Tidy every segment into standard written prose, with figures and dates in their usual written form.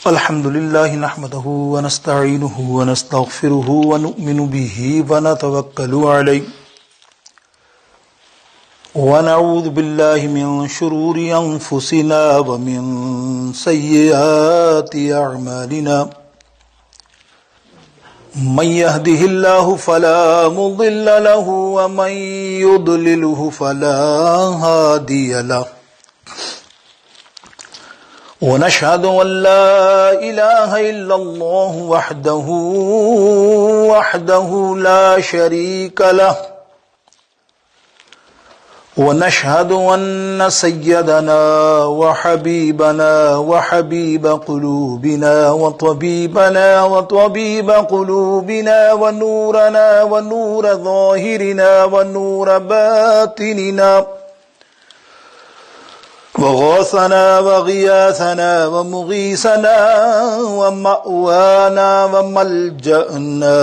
الحمد لله نحمده ونستعينه ونستغفره ونؤمن به ونتوكل عليه ونعوذ بالله من شرور أنفسنا ومن سيئات أعمالنا من يهده الله فلا مضل له ومن يضلله فلا هادي له ونشهد أن لا إله إلا الله وحده لا شريك له ونشهد أن سيدنا وحبيبنا وحبيب قلوبنا وطبيب قلوبنا ونورنا ونور ظاهرنا ونور باطننا وغوثنا وغياثنا ومغيثنا ومأوانا وملجأنا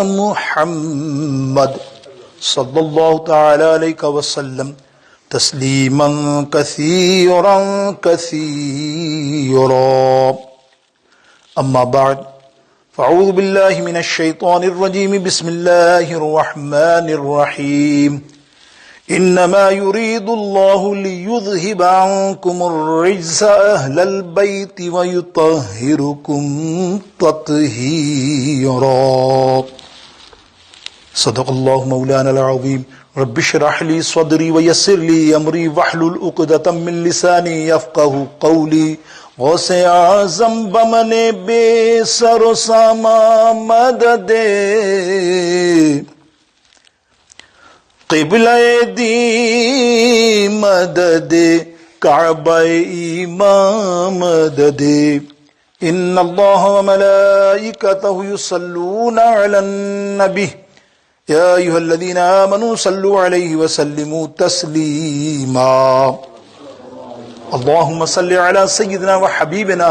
محمد صلى الله تعالى عليه وسلم تسليما كثيرا أما بعد فأعوذ بالله من الشيطان الرجيم بسم الله الرحمن الرحيم انما يريد الله ليذهب عنكم الرجس اهل البيت ويطهركم تطهيرا صدق الله مولانا العظيم رب اشرح لي صدري ويسر لي امري واحلل عقدة من لساني يفقهوا قولي غوث اعظم بمن بے سر و سامان مدد قبلہ دی مدد کعبہ امام مدد ان اللہ وملائکتہ یصلون علی النبی یا ایھا الذین آمنوا صلوا علیہ وسلموا تسلیما اللہم صل علی سیدنا وحبیبنا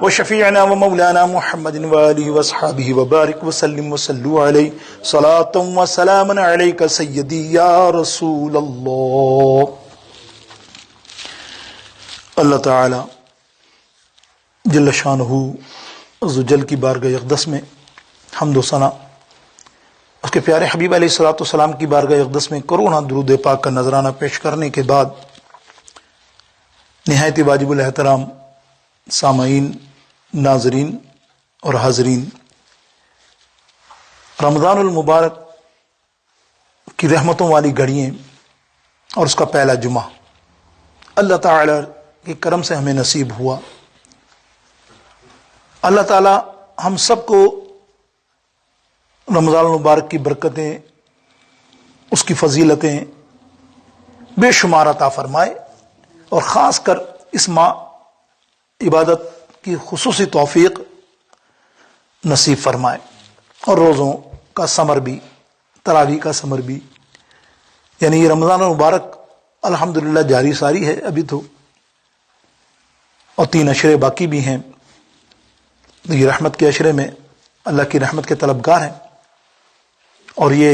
وشفیعنا ومولانا محمد وآلہ واصحابہ وبارک وسلم وصلوا علیہ صلاۃ وسلام علیک سیدی یا رسول اللہ۔ اللہ تعالی جل شانہ عز و جل کی بارگاہ اقدس میں حمد و ثنا، اس کے پیارے حبیب علیہ الصلوۃ والسلام کی بارگاہ اقدس میں کروڑا درود پاک کا نذرانہ پیش کرنے کے بعد نہایت واجب الاحترام سامعین، ناظرین اور حاضرین، رمضان المبارک کی رحمتوں والی گھڑیاں اور اس کا پہلا جمعہ اللہ تعالی کے کرم سے ہمیں نصیب ہوا۔ اللہ تعالی ہم سب کو رمضان المبارک کی برکتیں، اس کی فضیلتیں بے شمار عطا فرمائے، اور خاص کر اس ماہ عبادت کی خصوصی توفیق نصیب فرمائے، اور روزوں کا ثمر بھی، تراویح کا ثمر بھی، یعنی یہ رمضان المبارک الحمدللہ جاری ساری ہے ابھی تو، اور 3 اشرے باقی بھی ہیں۔ یہ رحمت کے اشرے میں اللہ کی رحمت کے طلبگار ہیں، اور یہ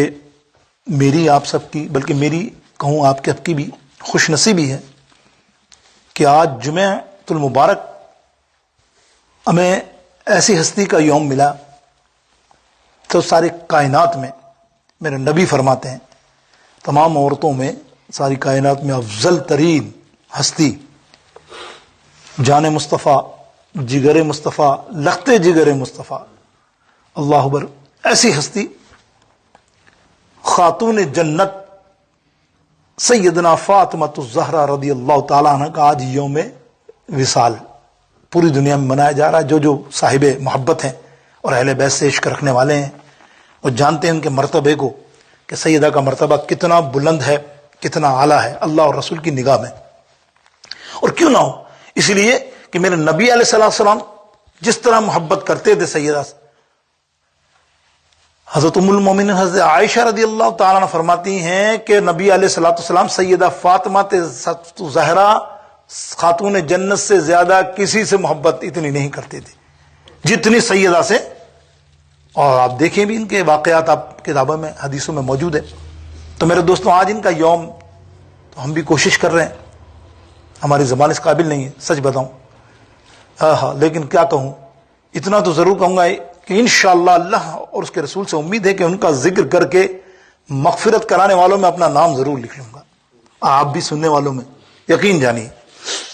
میری آپ سب کی، بلکہ میری کہوں آپ کے کی بھی خوش نصیبی ہے کہ آج جمعۃ المبارک ہمیں ایسی ہستی کا یوم ملا تو ساری کائنات میں، میرے نبی فرماتے ہیں تمام عورتوں میں، ساری کائنات میں افضل ترین ہستی جان مصطفیٰ، جگر مصطفیٰ، لخت جگر مصطفیٰ، اللہ اکبر، ایسی ہستی خاتون جنت سیدنا فاطمۃ الزہرا رضی اللہ تعالیٰ عنہ کا آج یوم وصال پوری دنیا میں منایا جا رہا ہے۔ جو صاحب محبت ہیں اور اہل بیت سے عشق رکھنے والے ہیں وہ جانتے ہیں ان کے مرتبے کو، کہ سیدہ کا مرتبہ کتنا بلند ہے، کتنا اعلیٰ ہے اللہ اور رسول کی نگاہ میں۔ اور کیوں نہ ہو، اس لیے کہ میرے نبی علیہ السلام جس طرح محبت کرتے تھے سیدہ سے، حضرت ام المومنین حضرت عائشہ رضی اللہ تعالیٰ عنہ فرماتی ہیں کہ نبی علیہ السلام سیدہ فاطمہ زہرا خاتون جنت سے زیادہ کسی سے محبت اتنی نہیں کرتے تھے جتنی سیدہ سے، اور آپ دیکھیں بھی ان کے واقعات آپ کتابوں میں، حدیثوں میں موجود ہے۔ تو میرے دوستوں، آج ان کا یوم، تو ہم بھی کوشش کر رہے ہیں، ہماری زبان اس قابل نہیں ہے سچ بتاؤں، لیکن کیا کہوں، اتنا تو ضرور کہوں گا کہ انشاءاللہ اللہ اور اس کے رسول سے امید ہے کہ ان کا ذکر کر کے مغفرت کرانے والوں میں اپنا نام ضرور لکھ لوں گا، آپ بھی سننے والوں میں یقین جانیے۔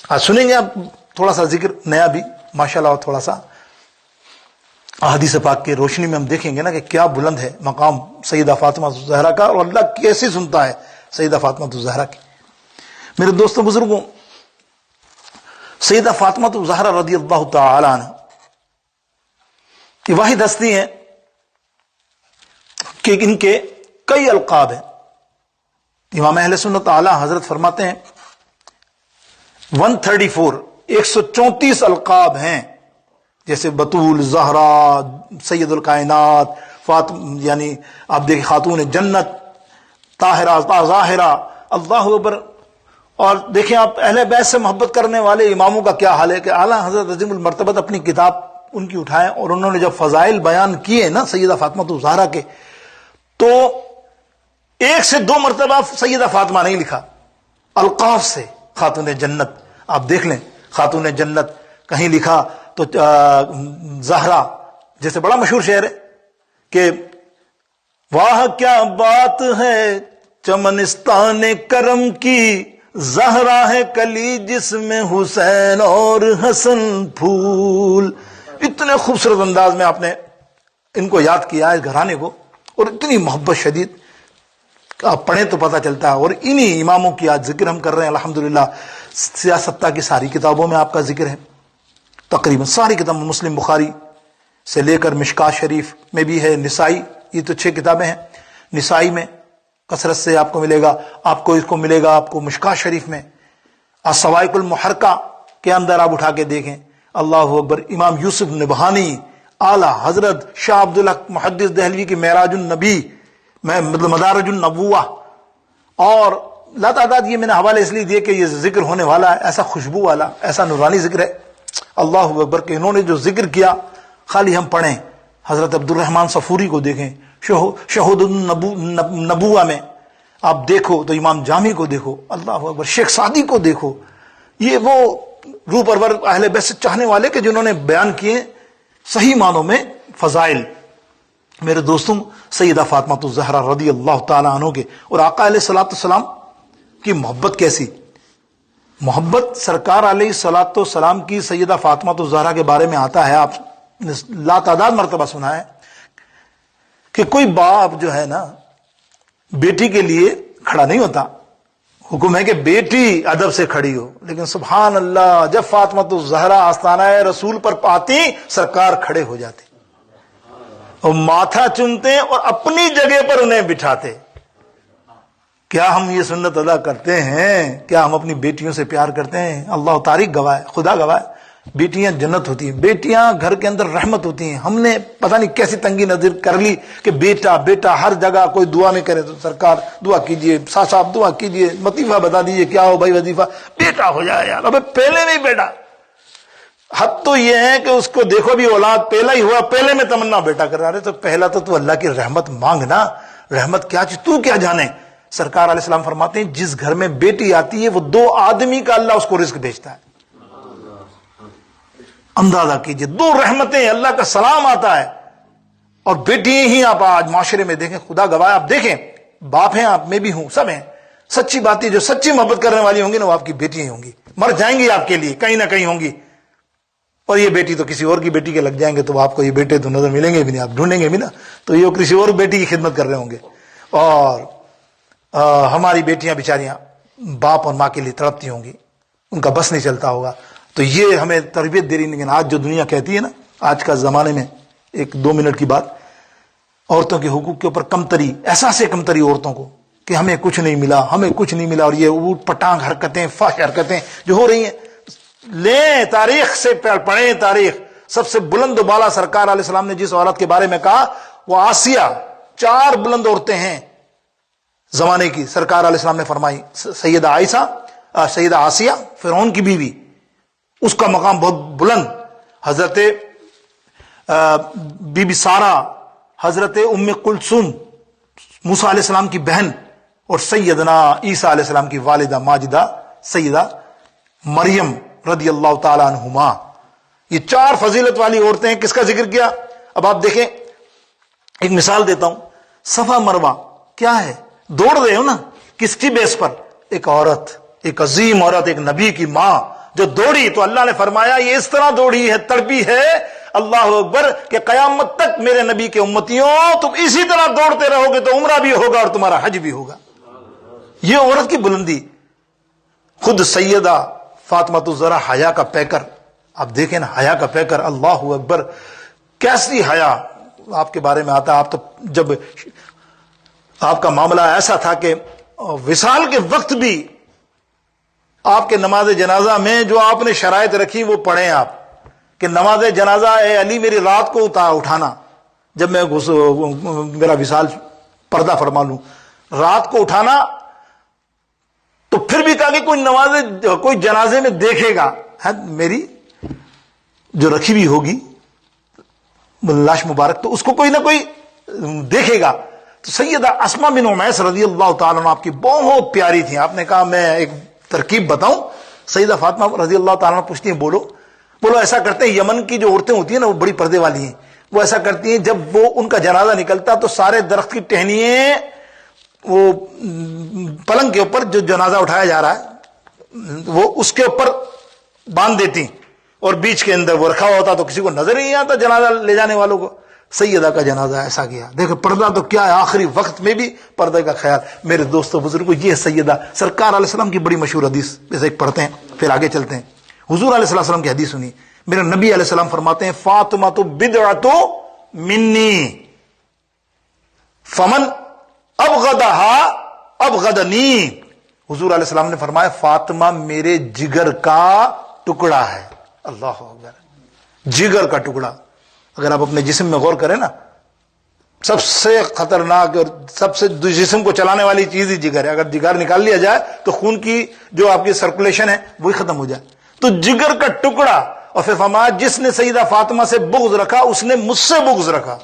آج سنیں گے آپ تھوڑا سا ذکر نیا بھی ماشاءاللہ، اور تھوڑا سا احادیث پاک کی روشنی میں ہم دیکھیں گے نا کہ کیا بلند ہے مقام سیدہ فاطمہ الزہرا کا، اور اللہ کیسے سنتا ہے سیدہ فاطمہ الزہرا کی۔ میرے دوستوں بزرگوں، سیدہ فاطمہ الزہرا رضی اللہ تعالی عنہ یہ واحد ہستی ہیں کہ ان کے کئی القاب ہیں۔ امام اہل سنت اعلی حضرت فرماتے ہیں 134 القاب ہیں، جیسے بطول، زہرا، سید الکائنات، یعنی آپ دیکھیں خاتون جنت، طاہرہ، ظاہرہ، اللہ اکبر۔ اور دیکھیں آپ اہل بیت سے محبت کرنے والے اماموں کا کیا حال ہے کہ اعلیٰ حضرت عظیم المرتبت اپنی کتاب ان کی اٹھائیں، اور انہوں نے جب فضائل بیان کیے نا سیدہ فاطمہ الزہرا کے، تو 1 سے 2 مرتبہ سیدہ فاطمہ نہیں لکھا، القاف سے خاتون جنت۔ آپ دیکھ لیں خاتون جنت کہیں لکھا تو زہرا، جیسے بڑا مشہور شعر ہے کہ واہ کیا بات ہے چمنستان کرم کی، زہرا ہے کلی جس میں حسین اور حسن پھول۔ اتنے خوبصورت انداز میں آپ نے ان کو یاد کیا ہے، اس گھرانے کو، اور اتنی محبت شدید، آپ پڑھیں تو پتہ چلتا ہے۔ اور انہی اماموں کی آج ذکر ہم کر رہے ہیں الحمدللہ۔ سیاستہ کی ساری کتابوں میں آپ کا ذکر ہے، تقریباً ساری کتابیں، مسلم بخاری سے لے کر مشکات شریف میں بھی ہے، نسائی، یہ تو 6 کتابیں ہیں، نسائی میں کثرت سے آپ کو ملے گا، آپ کو اس کو ملے گا، آپ کو مشکات شریف میں، الصواعق المحرقہ کے اندر آپ اٹھا کے دیکھیں، اللہ اکبر۔ امام یوسف نبہانی، اعلیٰ حضرت شاہ عبدالحق محدث دہلوی کی معراج النبی، مطلب مدارج النبوہ، اور لا تعداد یہ میں نے حوالے اس لیے دیے کہ یہ ذکر ہونے والا ہے، ایسا خوشبو والا، ایسا نورانی ذکر ہے، اللہ اکبر، کہ انہوں نے جو ذکر کیا خالی ہم پڑھیں۔ حضرت عبد الرحمن صفوری کو دیکھیں، شہود النبوہ میں آپ دیکھو تو امام جامی کو دیکھو، اللہ اکبر، شیخ سعدی کو دیکھو، یہ وہ روح پرور اہل بیت سے چاہنے والے کہ جنہوں نے بیان کیے صحیح معنوں میں فضائل۔ میرے دوستوں، سیدہ فاطمہ الزہرا رضی اللہ تعالی عنہ کے اور آقا علیہ الصلوۃ والسلام کی محبت کیسی، محبت سرکار علیہ الصلوۃ والسلام کی سیدہ فاطمہ الزہرا کے بارے میں آتا ہے، آپ نے لا تعداد مرتبہ سنا ہے کہ کوئی باپ جو ہے نا بیٹی کے لیے کھڑا نہیں ہوتا، حکم ہے کہ بیٹی ادب سے کھڑی ہو، لیکن سبحان اللہ جب فاطمہ الزہرا آستانہ رسول پر پاتی سرکار کھڑے ہو جاتے اور ماتھا چومتے اور اپنی جگہ پر انہیں بٹھاتے۔ کیا ہم یہ سنت ادا کرتے ہیں؟ کیا ہم اپنی بیٹیوں سے پیار کرتے ہیں؟ اللہ تاریخ گواہ ہے، خدا گواہ ہے، بیٹیاں جنت ہوتی ہیں، بیٹیاں گھر کے اندر رحمت ہوتی ہیں۔ ہم نے پتہ نہیں کیسی تنگی نظر کر لی کہ بیٹا بیٹا ہر جگہ، کوئی دعا نہیں کرے تو سرکار دعا کیجئے، صاحب دعا کیجئے، وظیفہ بتا دیجئے کیا ہو بھائی وظیفہ، بیٹا ہو جائے یار، ابے پہلے نہیں بیٹا۔ حد تو یہ ہے کہ اس کو دیکھو بھی اولاد پہلا ہی ہوا، پہلے میں تمنا بیٹا کر رہے تو پہلا تو اللہ کی رحمت مانگنا، رحمت کیا چیز تو کیا جانے۔ سرکار علیہ السلام فرماتے ہیں جس گھر میں بیٹی آتی ہے وہ 2 آدمی کا اللہ اس کو رزق بھیجتا ہے۔ اندازہ کیجئے 2 رحمتیں، اللہ کا سلام آتا ہے، اور بیٹی ہی آپ آج معاشرے میں دیکھیں، خدا گواہ آپ دیکھیں، باپ ہیں آپ، میں بھی ہوں، سب ہیں، سچی باتیں جو سچی محبت کرنے والی ہوں گی نا وہ آپ کی بیٹی ہی ہوں گی، مر جائیں گی آپ کے لیے کہیں نہ کہیں ہوں گی، اور یہ بیٹی تو کسی اور کی بیٹی کے لگ جائیں گے تو آپ کو یہ بیٹے تو نظر ملیں گے بھی نہیں، آپ ڈھونڈیں گے بھی نا تو یہ کسی اور بیٹی کی خدمت کر رہے ہوں گے۔ اور ہماری بیٹیاں بیچاریاں باپ اور ماں کے لیے تڑپتی ہوں گی، ان کا بس نہیں چلتا ہوگا، تو یہ ہمیں تربیت دے رہی۔ لیکن آج جو دنیا کہتی ہے نا، آج کا زمانے میں، 1-2 منٹ کی بات، عورتوں کے حقوق کے اوپر کمتری، احساس کمتری عورتوں کو کہ ہمیں کچھ نہیں ملا، ہمیں کچھ نہیں ملا، اور یہ اوٹ پٹانگ حرکتیں، فحش حرکتیں جو ہو رہی ہیں، لیں تاریخ سے پڑھیں تاریخ۔ سب سے بلند و بالا سرکار علیہ السلام نے جس عورت کے بارے میں کہا وہ آسیہ، 4 بلند عورتیں ہیں زمانے کی، سرکار علیہ السلام نے فرمائی، سیدہ عائشہ، سیدہ آسیہ فرعون کی بیوی، اس کا مقام بہت بلند، حضرت بی بی سارہ، حضرت ام کلثوم موسیٰ علیہ السلام کی بہن، اور سیدنا عیسیٰ علیہ السلام کی والدہ ماجدہ سیدہ مریم رضی اللہ تعالی عنہما۔ یہ 4 فضیلت والی عورتیں ہیں. کس کا ذکر کیا؟ اب آپ دیکھیں، ایک مثال دیتا ہوں. صفا مروا کیا ہے؟ دوڑ رہے ہو نا، کس کی بیس پر؟ ایک عورت، ایک عظیم عورت، ایک نبی کی ماں جو دوڑی، تو اللہ نے فرمایا یہ اس طرح دوڑی ہے، تڑپی ہے، اللہ اکبر، کہ قیامت تک میرے نبی کے امتیوں تم اسی طرح دوڑتے رہو گے تو عمرہ بھی ہوگا اور تمہارا حج بھی ہوگا. یہ عورت کی بلندی. خود سیدہ فاطمہ الزہرا حیا کا پیکر، آپ دیکھیں نا، حیا کا پیکر، اللہ اکبر، کیسی حیا آپ کے بارے میں آتا ہے. آپ تو جب آپ کا معاملہ ایسا تھا کہ وصال کے وقت بھی آپ کے نماز جنازہ میں جو آپ نے شرائط رکھی وہ پڑھیں آپ، کہ نماز جنازہ اے علی میری رات کو اٹھانا، جب میں میرا وصال پردہ فرما لوں، رات کو اٹھانا. تو پھر بھی کہا کہ کوئی جنازے میں دیکھے گا میری جو رکھی بھی ہوگی لاش مبارک، تو اس کو کوئی نہ کوئی دیکھے گا. تو سیدہ اسماء بن عمیس رضی اللہ تعالیٰ عنہ آپ کی بہت پیاری تھی. آپ نے کہا میں ایک ترکیب بتاؤں. سیدہ فاطمہ رضی اللہ تعالیٰ عنہ پوچھتی ہیں بولو ایسا کرتے ہیں. یمن کی جو عورتیں ہوتی ہیں نا وہ بڑی پردے والی ہیں، وہ ایسا کرتی ہیں جب وہ ان کا جنازہ نکلتا تو سارے درخت کی ٹہنیاں وہ پلنگ کے اوپر جو جنازہ اٹھایا جا رہا ہے وہ اس کے اوپر باندھ دیتی، اور بیچ کے اندر وہ رکھا ہوا ہوتا تو کسی کو نظر ہی نہیں آتا جنازہ لے جانے والوں کو. سیدہ کا جنازہ ایسا گیا. دیکھو پردہ تو کیا ہے، آخری وقت میں بھی پردے کا خیال. میرے دوستوں بزرگوں، یہ سیدہ سرکار علیہ السلام کی بڑی مشہور حدیث جیسے ایک پڑھتے ہیں پھر آگے چلتے ہیں. حضور علیہ السلام کی حدیث سنی. میرے نبی علیہ السلام فرماتے ہیں فاطمہ تو بدعۃ منی فمن ابغضها ابغضنی. حضور علیہ السلام نے فرمایا فاطمہ میرے جگر کا ٹکڑا ہے. اللہ اکبر، جگر کا ٹکڑا. اگر آپ اپنے جسم میں غور کریں نا، سب سے خطرناک اور سب سے جسم کو چلانے والی چیز ہی جگر ہے. اگر جگر نکال لیا جائے تو خون کی جو آپ کی سرکولیشن ہے وہی ختم ہو جائے. تو جگر کا ٹکڑا. اور پھر فرمایا جس نے سیدہ فاطمہ سے بغض رکھا اس نے مجھ سے بغض رکھا.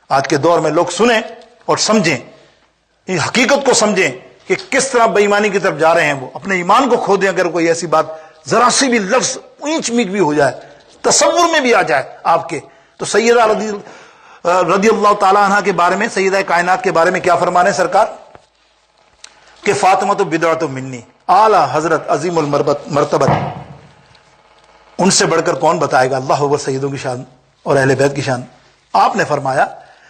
آج کے دور میں لوگ سنیں اور سمجھیں، ان حقیقت کو سمجھیں کہ کس طرح بے ایمانی کی طرف جا رہے ہیں. وہ اپنے ایمان کو کھو دیں اگر کوئی ایسی بات ذرا سی بھی لفظ اینچ میچ بھی ہو جائے، تصور میں بھی آ جائے آپ کے. تو سیدہ رضی اللہ تعالیٰ عنہ کے بارے میں، سیدہ کائنات کے بارے میں کیا فرمانے سرکار کہ فاطمہ تو بدعۃ منی. اعلیٰ حضرت عظیم المرتبت، ان سے بڑھ کر کون بتائے گا اللہ اکبر سیدوں کی شان اور اہل بیت کی شان. آپ نے فرمایا،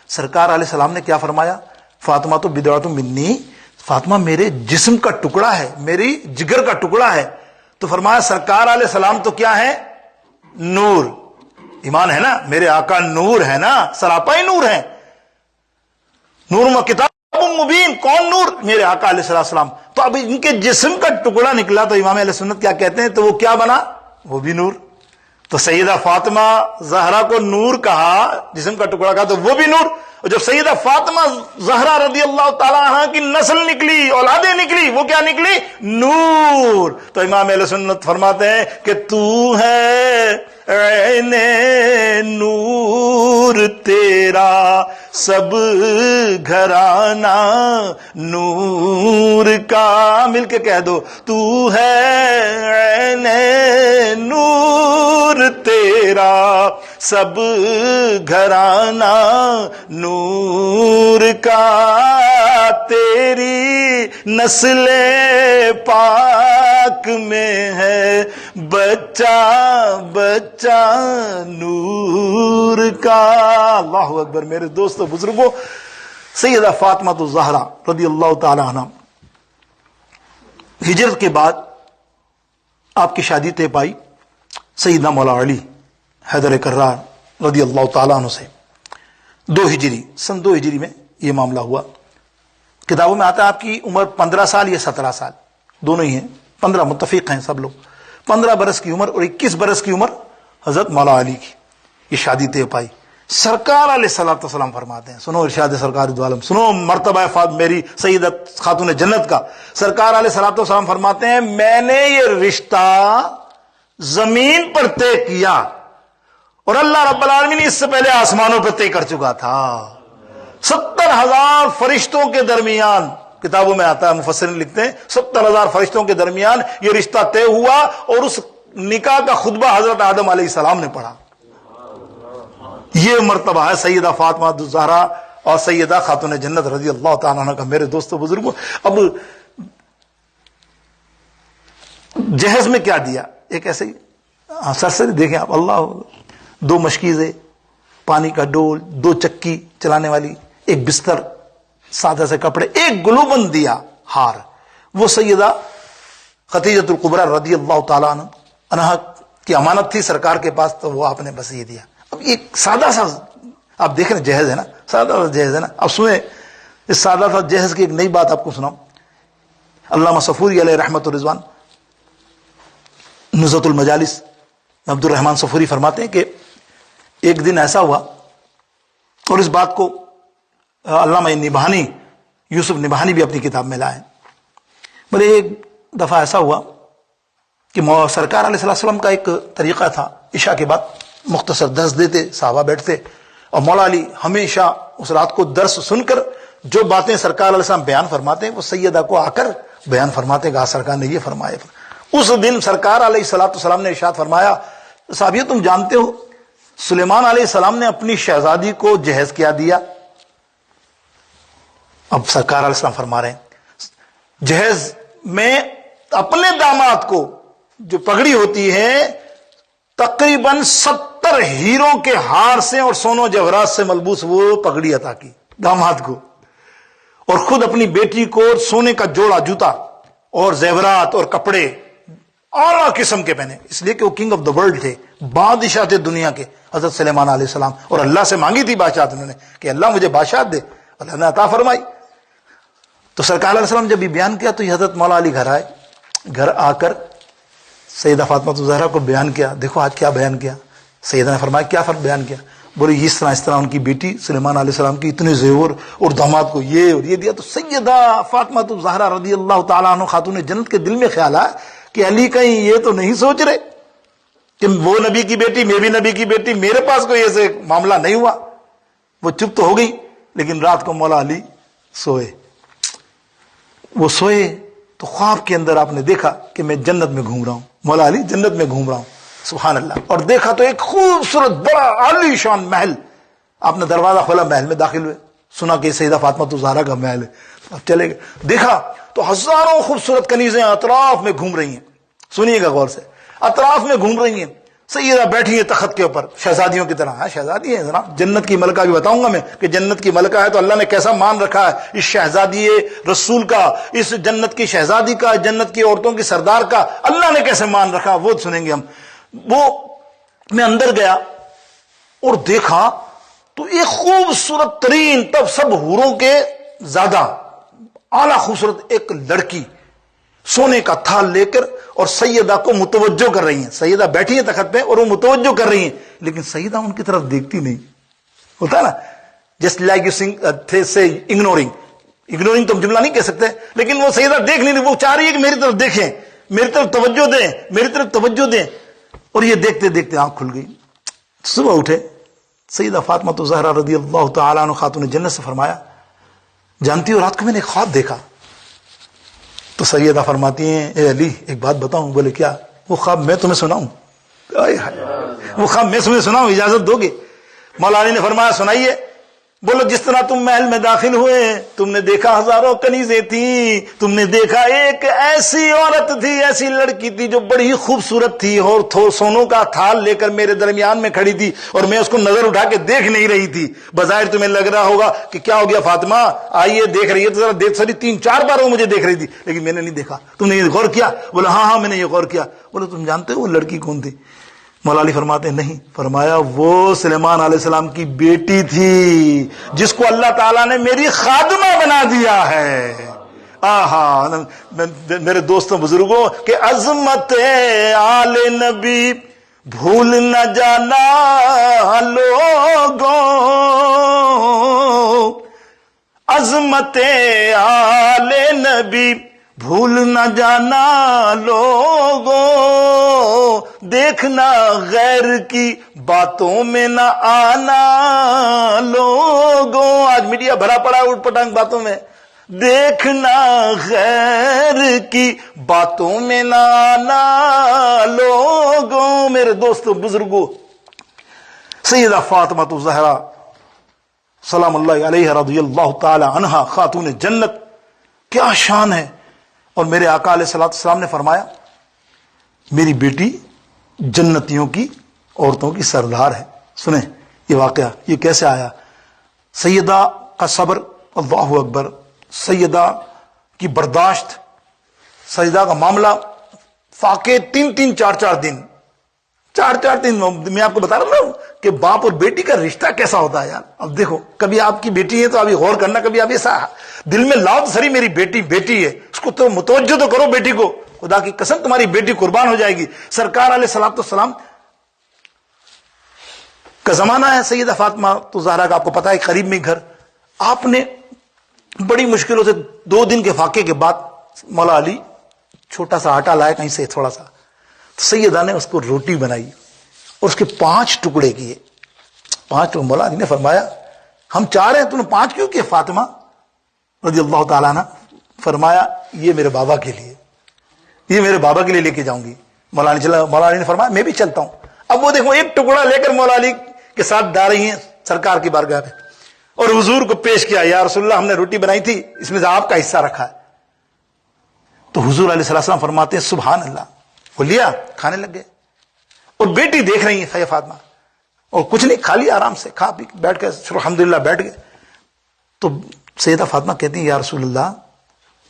سرکار علیہ السلام نے کیا فرمایا؟ فاطمہ تو بدعۃ منی، فاطمہ میرے جسم کا ٹکڑا ہے، میری جگر کا ٹکڑا ہے. تو فرمایا سرکار علیہ السلام تو کیا ہے؟ نور. ایمان ہے نا، میرے آقا نور ہے نا، سراپا ہی نور ہے. نور کتاب مبین. کون نور؟ میرے آقا علیہ السلام. تو اب ان کے جسم کا ٹکڑا نکلا تو امام اہل سنت کیا کہتے ہیں؟ تو وہ کیا بنا؟ وہ بھی نور. تو سیدہ فاطمہ زہرا کو نور کہا، جسم کا ٹکڑا کہا تو وہ بھی نور. اور جب سیدہ فاطمہ زہرا رضی اللہ تعالیٰ عنہ کی نسل نکلی، اولادیں نکلی، وہ کیا نکلی؟ نور. تو امام اہل سنت فرماتے ہیں کہ تو ہے عین نور تیرا سب گھرانہ نور کا. مل کے کہہ دو، تو ہے عین نور تیرا سب گھرانہ نور کا. تیری نسل پاک میں ہے بچہ بچہ نور کا. اللہ اکبر. میرے دوستو بزرگوں، سیدہ فاطمہ الزہرا رضی اللہ تعالی عنہ ہجرت کے بعد آپ کی شادی طے پائی سیدنا مولا علی حیدر کرار رضی اللہ تعالیٰ عنہ سے. 2 ہجری، سن 2 ہجری میں یہ معاملہ ہوا. کتابوں میں آتا ہے آپ کی عمر 15 سال یا 17 سال، دونوں ہی ہیں. 15 متفق ہیں سب لوگ. 15 برس کی عمر اور 21 برس کی عمر حضرت مولا علی کی. یہ شادی طے پائی. سرکار علیہ الصلوۃ والسلام فرماتے ہیں، سنو ارشاد سرکار دو عالم، سنو مرتبہ میری سیدت خاتون جنت کا. سرکار علیہ الصلوۃ والسلام فرماتے ہیں میں نے یہ رشتہ زمین پر طے کیا اور اللہ رب العالمین اس سے پہلے آسمانوں پر طے کر چکا تھا. 70,000 فرشتوں کے درمیان، کتابوں میں آتا ہے، مفسرین لکھتے ہیں 70,000 فرشتوں کے درمیان یہ رشتہ طے ہوا. اور اس نکاح کا خطبہ حضرت آدم علیہ السلام نے پڑھا. یہ مرتبہ ہے سیدہ فاطمہ الزہرا اور سیدہ خاتون جنت رضی اللہ تعالیٰ عنہ کا. میرے دوستو بزرگوں، اب جہیز میں کیا دیا؟ ایک ایسے ہی سرسری دیکھیں آپ، اللہ، 2 مشکیزیں، پانی کا ڈول، 2 چکی چلانے والی، ایک بستر، سادہ سے کپڑے، ایک گلوبند دیا ہار. وہ سیدہ خدیجۃ الکبریٰ رضی اللہ تعالیٰ عنہ کی امانت تھی سرکار کے پاس، تو وہ آپ نے بس یہ دیا. اب ایک سادہ سا آپ دیکھ رہے ہیں جہیز ہے نا، سادہ سا جہیز ہے نا. اب سنیں اس سادہ سا جہیز کی ایک نئی بات آپ کو سناؤں. علامہ صفوری علیہ رحمت الرضوان نزہۃ المجالس عبد الرحمن صفوری فرماتے ہیں کہ ایک دن ایسا ہوا، اور اس بات کو علامہ نبہانی، یوسف نبہانی بھی اپنی کتاب میں لائے. بولے ایک دفعہ ایسا ہوا کہ سرکار علیہ السلام کا ایک طریقہ تھا، عشاء کے بعد مختصر درس دیتے، صحابہ بیٹھتے، اور مولا علی ہمیشہ اس رات کو درس سن کر جو باتیں سرکار علیہ السلام بیان فرماتے ہیں وہ سیدہ کو آ کر بیان فرماتے کہ سرکار نے یہ فرمایا. اس دن سرکار علیہ السلام نے ارشاد فرمایا، صحابیو تم جانتے ہو سلیمان علیہ السلام نے اپنی شہزادی کو جہیز کیا دیا؟ اب سرکار علیہ السلام فرما رہے ہیں جہیز میں اپنے داماد کو جو پگڑی ہوتی ہے تقریباً 70 ہیروں کے ہار سے اور سونو جواہرات سے ملبوس وہ پگڑی عطا کی داماد کو، اور خود اپنی بیٹی کو سونے کا جوڑا جوتا اور زیورات اور کپڑے اعلیٰ قسم کے پہنے، اس لیے کہ وہ کنگ آف دا ورلڈ تھے، بادشاہ تھے دنیا کے حضرت سلیمان علیہ السلام. اور اللہ سے مانگی تھی بادشاہت انہوں نے کہ اللہ مجھے بادشاہت دے، اللہ نے عطا فرمائی. تو سرکار علیہ السلام جب یہ بیان کیا تو یہ حضرت مولا علی گھر آئے. گھر آ کر سیدہ فاطمہ الزہرا کو بیان کیا، دیکھو آج کیا بیان کیا. سیدہ نے فرمایا کیا فرق بیان کیا؟ بولے اس طرح ان کی بیٹی سلیمان علیہ السلام کی اتنے زیور اور داماد کو یہ اور یہ دیا. تو سیدہ فاطمہ الزہرا رضی اللہ تعالیٰ عنہ خاتون جنت کے دل میں خیال آیا کہ علی کہیں یہ تو نہیں سوچ رہے کہ وہ نبی کی بیٹی، میں بھی نبی کی بیٹی، میرے پاس کوئی ایسے معاملہ نہیں ہوا. وہ چپ تو ہو گئی، لیکن رات کو مولا علی سوئے. وہ سوئے تو خواب کے اندر آپ نے دیکھا کہ میں جنت میں گھوم رہا ہوں، مولا علی جنت میں گھوم رہا ہوں، سبحان اللہ. اور دیکھا تو ایک خوبصورت بڑا عالی شان محل. آپ نے دروازہ کھولا، محل میں داخل ہوئے، سنا کہ سیدہ فاطمہ الزہرا کا محل ہے. اب چلے گئے، دیکھا تو ہزاروں خوبصورت کنیزیں اطراف میں گھوم رہی ہیں. سنیے گا غور سے، اطراف میں گھوم رہی ہیں. سیدہ بیٹھی ہے تخت کے اوپر شہزادیوں کی طرح. شہزادی ہے جناب، جنت کی ملکہ بھی بتاؤں گا میں کہ جنت کی ملکہ ہے تو اللہ نے کیسا مان رکھا ہے اس شہزادی رسول کا، اس جنت کی شہزادی کا، جنت کی عورتوں کی سردار کا اللہ نے کیسے مان رکھا، وہ سنیں گے ہم. وہ میں اندر گیا اور دیکھا تو ایک خوبصورت ترین، تب سب حوروں کے زیادہ اعلیٰ خوبصورت ایک لڑکی سونے کا تھال لے کر اور سیدہ کو متوجہ کر رہی ہیں. سیدہ بیٹھی ہیں تخت پہ اور وہ متوجہ کر رہی ہیں، لیکن سیدہ ان کی طرف دیکھتی نہیں. ہوتا ہے نا جسٹ لائک یو تھے سے اگنورنگ تو ہم جملہ نہیں کہہ سکتے، لیکن وہ سیدہ دیکھ نہیں رہی. وہ چاہ رہی ہے کہ میری طرف دیکھیں، میری طرف توجہ دیں، میری طرف توجہ دیں. اور یہ دیکھتے دیکھتے آنکھ کھل گئی. صبح اٹھے سیدہ فاطمہ الزہرا رضی اللہ تعالیٰ عنہ خاتون جنت سے فرمایا جانتی ہو رات کو میں نے ایک خواب دیکھا. تو سیدہ فرماتی ہیں اے علی ایک بات بتاؤں؟ بولے کیا؟ وہ خواب میں تمہیں سناؤں؟ وہ خواب میں تمہیں سناؤں، اجازت دو گے؟ مولا علی نے فرمایا سنائیے. بولو جس طرح تم محل میں داخل ہوئے تم نے دیکھا ہزاروں کنیزیں تھیں، تم نے دیکھا ایک ایسی عورت تھی، ایسی لڑکی تھی جو بڑی خوبصورت تھی اور سونوں کا تھال لے کر میرے درمیان میں کھڑی تھی اور میں اس کو نظر اٹھا کے دیکھ نہیں رہی تھی. بظاہر تمہیں لگ رہا ہوگا کہ کیا ہو گیا فاطمہ آئیے دیکھ رہی ہے تو ذرا دیکھ سکتی، 3-4 بار وہ مجھے دیکھ رہی تھی لیکن میں نے نہیں دیکھا. تم نے یہ غور کیا؟ بولا ہاں میں نے یہ غور کیا. بولو تم جانتے ہو وہ لڑکی کون تھی؟ مولا علی فرماتے ہیں نہیں. فرمایا وہ سلیمان علیہ السلام کی بیٹی تھی جس کو اللہ تعالیٰ نے میری خادمہ بنا دیا ہے. آہا میرے دوستوں بزرگوں کہ عظمت آل نبی بھول نہ جانا لوگوں، عظمت آل نبی بھول نہ جانا لوگوں، دیکھنا غیر کی باتوں میں نہ آنا لوگوں. آج میڈیا بھرا پڑا اٹھ پٹانگ باتوں میں. دیکھنا غیر کی باتوں میں نہ آنا لوگوں. میرے دوستوں بزرگوں، سیدہ فاطمہ الزہرا سلام اللہ علیہ رضی اللہ تعالی عنہا خاتون جنت، کیا شان ہے. اور میرے آقا علیہ الصلوۃ والسلام نے فرمایا میری بیٹی جنتیوں کی عورتوں کی سردار ہے. سنیں یہ واقعہ یہ کیسے آیا. سیدہ کا صبر، اللہ اکبر، سیدہ کی برداشت، سیدہ کا معاملہ، فاقے 3 4 دن 4 دن. میں آپ کو بتا رہا ہوں کہ باپ اور بیٹی کا رشتہ کیسا ہوتا ہے یار. اب دیکھو کبھی آپ کی بیٹی ہے تو ابھی غور کرنا، کبھی آپ ایسا دل میں لاؤ سری میری بیٹی ہے، اس کو تو متوجہ تو کرو بیٹی کو. خدا کی قسم تمہاری بیٹی قربان ہو جائے گی. سرکار علیہ الصلوۃ والسلام کا زمانہ ہے، سیدہ فاطمہ الزہرا کا آپ کو پتا ہے قریب میں گھر. آپ نے بڑی مشکلوں سے 2 دن کے فاقے کے بعد مولا علی چھوٹا سا آٹا لایا کہیں سے تھوڑا سا، سیدہ نے اس کو روٹی بنائی اور اس کے 5 ٹکڑے کیے. 5 مولا علی نے فرمایا ہم 4 ہیں، تم نے 5 کیوں کیے فاطمہ رضی اللہ تعالیٰ عنہ؟ فرمایا یہ میرے بابا کے لیے، یہ میرے بابا کے لیے لے کے جاؤں گی. مولا علی نے فرمایا میں بھی چلتا ہوں. اب وہ دیکھو ایک ٹکڑا لے کر مولا علی کے ساتھ جا رہی ہیں سرکار کی بارگاہ پہ، اور حضور کو پیش کیا، یا رسول اللہ ہم نے روٹی بنائی تھی، اس میں سے آپ کا حصہ رکھا ہے. تو حضور علیہ السلام فرماتے ہیں سبحان اللہ. وہ لیا، کھانے لگ گئے، اور بیٹی دیکھ رہی ہے سیدہ فاطمہ، اور کچھ نہیں، کھا لیا آرام سے، کھا پی بیٹھ کے الحمدللہ بیٹھ گئے. تو سیدہ فاطمہ کہتی ہیں یا رسول اللہ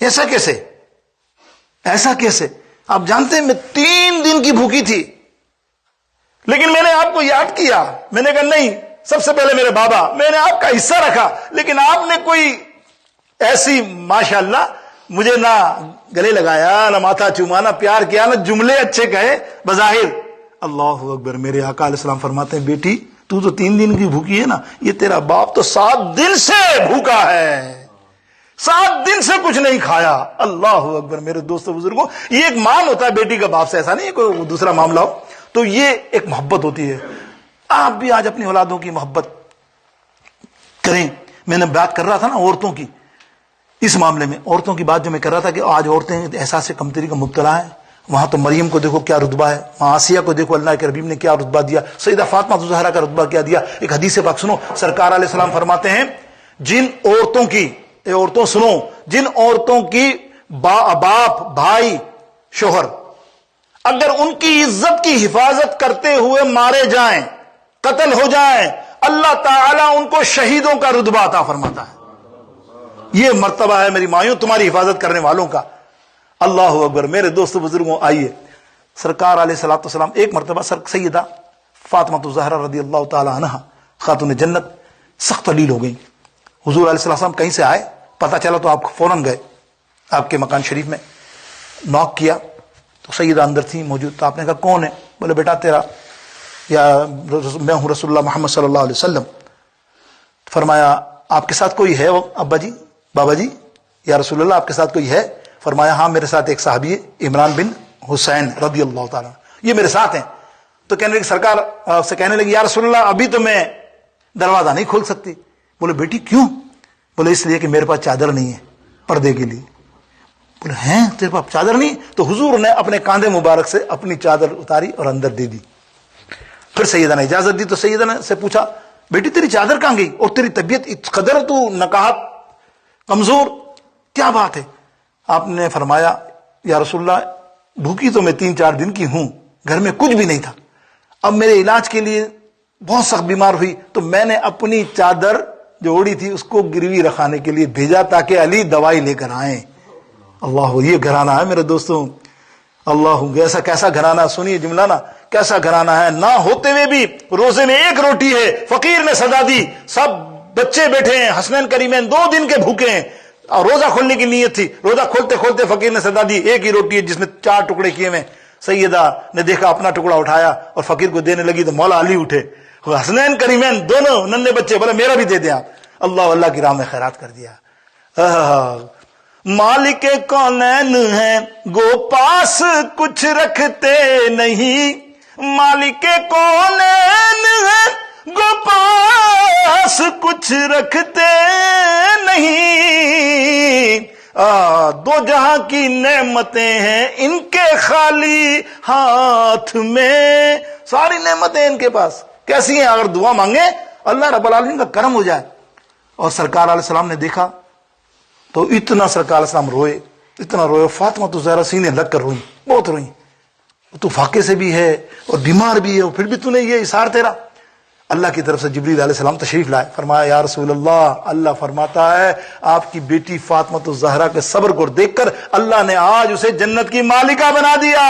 ایسا کیسے؟ آپ جانتے ہیں میں 3 دن کی بھوکی تھی، لیکن میں نے آپ کو یاد کیا. میں نے کہا نہیں، سب سے پہلے میرے بابا، میں نے آپ کا حصہ رکھا، لیکن آپ نے کوئی ایسی ماشاءاللہ مجھے نہ گلے لگایا، نہ ماتھا چوما، نہ پیار کیا، نہ جملے اچھے کہے بظاہر. اللہ اکبر. میرے آقا علیہ السلام فرماتے ہیں بیٹی تو 3 دن کی بھوکی ہے نا، یہ تیرا باپ تو 7 دن سے بھوکا ہے، 7 دن سے کچھ نہیں کھایا. اللہ اکبر. میرے دوستوں بزرگوں، یہ ایک مان ہوتا ہے بیٹی کا باپ سے، ایسا نہیں ہے کوئی دوسرا معاملہ ہو. تو یہ ایک محبت ہوتی ہے. آپ بھی آج اپنی اولادوں کی محبت کریں. میں نے بات کر رہا تھا نا عورتوں کی، اس معاملے میں عورتوں کی بات جو میں کر رہا تھا کہ آج عورتیں احساس کمتری کا مبتلا ہیں. وہاں تو مریم کو دیکھو کیا رتبہ ہے، وہاں آسیہ کو دیکھو اللہ کے حبیب نے کیا رتبہ دیا، سیدہ فاطمہ الزہرا کا رتبہ کیا دیا. ایک حدیث پاک سنو، سرکار علیہ السلام فرماتے ہیں جن عورتوں کی، عورتوں سنو، جن عورتوں کی باپ، بھائی، شوہر اگر ان کی عزت کی حفاظت کرتے ہوئے مارے جائیں، قتل ہو جائیں، اللہ تعالیٰ ان کو شہیدوں کا رتبہ عطا فرماتا ہے. یہ مرتبہ ہے میری مائیوں تمہاری حفاظت کرنے والوں کا. اللہ اکبر. میرے دوستو بزرگوں، آئیے سرکار علیہ الصلوۃ والسلام ایک مرتبہ سیدہ فاطمہ الزہرا رضی اللہ تعالی عنہ خاتون جنت سخت علیل ہو گئی. حضور علیہ السلام کہیں سے آئے، پتہ چلا تو آپ فوراً گئے آپ کے مکان شریف میں، نوک کیا تو سیدہ اندر تھی موجود. تو آپ نے کہا کون ہے؟ بولے بیٹا تیرا، یا میں ہوں رسول اللہ محمد صلی اللہ علیہ وسلم. فرمایا آپ کے ساتھ کوئی ہے ابا جی، بابا جی، یا رسول اللہ آپ کے ساتھ کوئی ہے؟ فرمایا ہاں میرے ساتھ ایک صحابی ہے عمران بن حسین رضی اللہ تعالیٰ، یہ میرے ساتھ ہیں. تو کہنے لگی سرکار سے کہنے لگی یا رسول اللہ ابھی تو میں دروازہ نہیں کھول سکتی. بولے بیٹی کیوں؟ بولے اس لیے کہ میرے پاس چادر نہیں ہے پردے کے لیے. بولے ہیں تیرے پاس چادر نہیں؟ تو حضور نے اپنے کاندھے مبارک سے اپنی چادر اتاری اور اندر دے دی. پھر سیدہ نے اجازت دی تو سیدہ نے سے پوچھا بیٹی تیری چادر کہاں گئی اور تیری طبیعت اس قدر تو نقاہت کمزور، کیا بات ہے؟ آپ نے فرمایا یا رسول اللہ بھوکی تو میں 3 4 دن کی ہوں، گھر میں کچھ بھی نہیں تھا، اب میرے علاج کے لیے بہت سخت بیمار ہوئی تو میں نے اپنی چادر جو اوڑی تھی اس کو گروی رکھانے کے لیے بھیجا تاکہ علی دوائی لے کر آئیں. اللہ، یہ گھرانہ ہے میرے دوستوں. اللہ، ایسا کیسا گھرانہ، سنیے جملہ نا، کیسا گھرانہ ہے. نہ ہوتے ہوئے بھی روزے میں 1 روٹی ہے، فقیر نے سزا دی، سب بچے بیٹھے ہیں، حسنین کریمین 2 دن کے بھوکے ہیں، اور روزہ کھولنے کی نیت تھی، روزہ کھولتے کھولتے فقیر نے سزا دی، 1 ہی روٹی ہے جس میں 4 ٹکڑے کیے ہوئے. سیدہ نے دیکھا اپنا ٹکڑا اٹھایا اور فقیر کو دینے لگی تو مولا علی اٹھے، حسنین کریمین دونوں ننھے بچے، بولے میرا بھی دے دیں آپ. اللہ کی راہ میں خیرات کر دیا. مالک کونین ہیں گو پاس کچھ رکھتے نہیں، مالک کونین ہیں گو پاس کچھ رکھتے نہیں، دو جہاں کی نعمتیں ہیں ان کے خالی ہاتھ میں، ساری نعمتیں ان کے پاس کیسی ہیں؟ اگر دعا مانگے اللہ رب العالمین کا کرم ہو جائے۔ اور سرکار علیہ السلام نے دیکھا تو اتنا سرکار علیہ السلام روئے، اتنا روئے، فاطمہ تو زہرا سینے لگ کر روئی، بہت روئی، تو فاقے سے بھی ہے اور بیمار بھی ہے، اور پھر بھی تو نے یہ اظہار تیرا۔ اللہ کی طرف سے جبریل علیہ السلام تشریف لائے، فرمایا یا رسول اللہ فرماتا ہے آپ کی بیٹی فاطمہ الزہرا کے صبر کو دیکھ کر اللہ نے آج اسے جنت کی مالکہ بنا دیا،